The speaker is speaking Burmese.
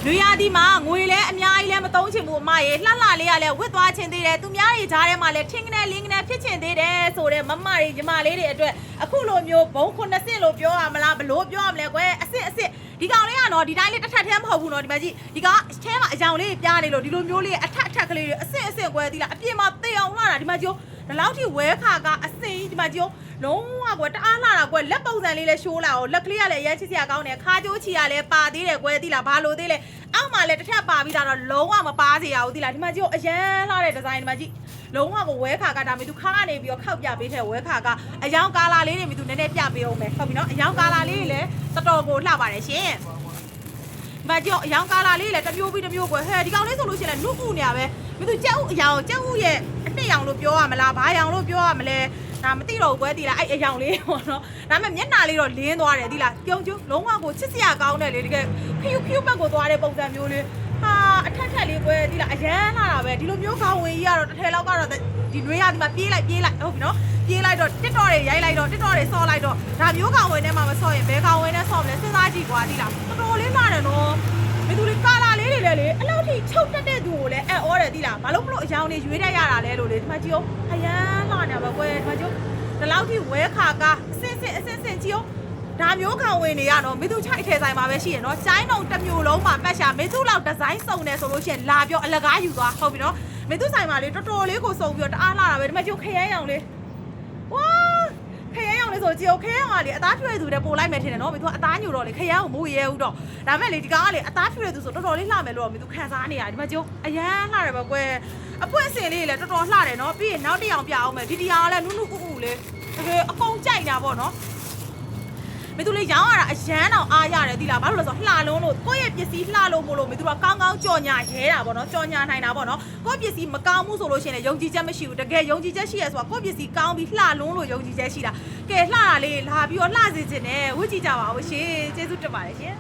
လူရဒီမှာငွေလဲအများကြီးလဲမသုံးချင်ဘူးအမရေလှလှလေးရလဲဝစ်သွားချင်သေးတယ်သူများတွေကြားထဲမှာလဲထင်းကနေလင်းကနေဖြစ်ချင်သေးတယ်ဆိုတဲ့မမတွေညီမလေးတွေအတွက်အခုလိုမျိုးဘုံ90လို့ပြောရမလားဘလို့ပြောရမလဲကွယ်အစ်ဒီကောင်လေးကတော့ဒီတိုင်းလေးတစ်ထပ်ထဲမဟုတ်ဘူးနော်ဒီမကြီးဒီကောင်အဲမှာအယောင်လေးပြားနေလို့ဒီလိုမျိုးလေးအထက်ကလေးတွေအစ်ကွယ်သီးလားအပြင်မှာသေအောင်လာတာဒီမကြီးဒီလောက်ထိဝဲခါကအစင်ဒီမကြီးလုံးဝကွယ်တအားလာတာကွယ်လက်ပုံစံလေးလဲရှိုးလာအောင်လက်ကလေးကလည်းရဲချစ်စရာကောင်းတယ်ခါကျိုးချီကလည်းပါသေးတယ်ကွယ်သီးလားဘာလို့သေးလဲအောက်မှာလည်းတစ်ထပ်ပါပြီးတာတော့လုံးဝမပါစေရဘူးသီးလားဒီမကြီးအရန်လာတဲ့ဒီဇိုင်းဒီမကြီးလုံးဝကိုဝဲခါကဒါမှသူခါကနေပြီးတော့ခောက်ပြပေးတဲ့ဝဲခါကအယောင်ကာလာလေးတွေမြသူနည်းနည်းပြပေးအောင်မယ်ဟုတ်ပြီနော်အယောင်ကာလာလေးတွေလည်းတော်တော်ကိုလှပါတယ်ရှင်မကြောက်အယောင်ကာလာလေးလည်းတစ်မျိုးပြီးတစ်မျိုးကွယ်ဟဲ့ဒီကောင်လေးဆိုလို့ရှိရင်လည်းနုဥနေရပဲမြသူကြက်ဥအယောင်ကြက်ဥရဲ့အနှစ်ရောင်လို့ပြောရမလားဘာရောင်လို့ပြောရမလဲဒါမသိတော့ဘူးကွယ်ဒီလားအဲ့အယောင်လေးပေါ့နော်ဒါပေမဲ့မျက်နှာလေးတော့လင်းသွားတယ်ဒီလားပြုံးကျုံလုံးဝကိုချစ်စရာကောင်းတယ်လေတကယ်ဖြူဘက်ကိုသွားတဲ့ပုံစံမျိုးလေးဟာအထက်လေးကွယ်ဒီလားအရန်လာတာပဲဒီလိုမျိုးခေါင်းဝင်ကြီးကတော့တစ်ထည်လောက်ကတော့ဒီနွေးရဒီမှာပြေးလိုက်ဟုတ်ပြီနော်ပြေးလိုက်တော့တစ်တော်တွေရိုက်လိုက်တော့တစ်တော်တွေဆော့လိုက်တော့ဒါမျိုးခေါင်းဝင်ထဲမှာမဆော့ရင်ဘယ်ခေါင်းဝင်ထဲဆော့မလဲစဉ်းစားကြည့်ကွာဒီလားတော်တော်လေးလာတယ်နော်ဒီသူလေးကာလာလေးတွေလည်းလေအဲ့လောက်ထိချုပ်တက်တဲ့သူကိုလည်းအံ့ဩတယ်ဒီလားဘာလို့မလို့အယောင်တွေရွေးတတ်ရတာလဲလို့လေဒီမှာကြည့်အောင်အရန်လာနေပါကွယ်ဒီမှာကြည့်ဒီလောက်ထိဝဲခါကအစင်ကြည့်အောင်ဒါမျိုးခေါင်းဝင်တွေကတော့မေသူချိုက်ထဲဆိုင်မှာပဲရှိရနော်ကျိုင်းတုံတစ်မျိုးလုံးမှာပတ်ရှာမေသူလောက်ဒီဇိုင်းစုံတယ်ဆိုလို့ရှိရင်လာပြောအလကားယူသွားဟုတ်ပြီနော်မေသူဆိုင်မှာလေတော်တော်လေးကိုစုံပြီးတော့တအားလာတာပဲဒီမှာကြည့်ခရဲရောင်လေးဝါခရဲရောင်လေးဆိုကြည့်ခရဲရောင်ကလေအသားဖြူတဲ့သူတွေပို့လိုက်မယ်ထင်တယ်နော်မေသူကအသားညိုတော့လေခရဲကိုမိုးရဲဦးတော့ဒါမဲ့လေဒီကောင်ကလေအသားဖြူတဲ့သူဆိုတော်တော်လေးလှမယ်လို့မေသူခံစားနေရတယ်ဒီမှာကြည့်အရန်လှတယ်ပဲကွယ်အပွင့်စင်လေးလည်းတော်တော်လှတယ်နော်ပြီးရင်နောက်တစ်ယောင်ပြအောင်မယ်ဒီတရားကလည်းနုနုဥဥလေးတကယ်အကုန်ကြိုက်တာပေါ့နော်မေသူလေးရောင်းရတာအရန်အောင်အားရတယ်ဒီလားဘာလို့လဲဆိုလှလုံးလို့ကိုယ့်ရဲ့ပစ္စည်းလှလို့မို့လို့မေသူကကောင်းကောင်းကြော်ညာရဲတာပေါ့နော်ကြော်ညာနိုင်တာပေါ့နော်ကိုယ့်ပစ္စည်းမကောင်းမှုဆိုလို့ရှိရင်ယုံကြည်ချက်မရှိဘူးတကယ်ယုံကြည်ချက်ရှိရဆိုတာကိုယ့်ပစ္စည်းကောင်းပြီးလှလုံးလို့ယုံကြည်ချက်ရှိတာကဲလှတာလေးလာပြီးတော့လှစေခြင်းနဲ့ဝှကြည့်ကြပါဦးရှင်ကျေးဇူးတင်ပါတယ်ရှင်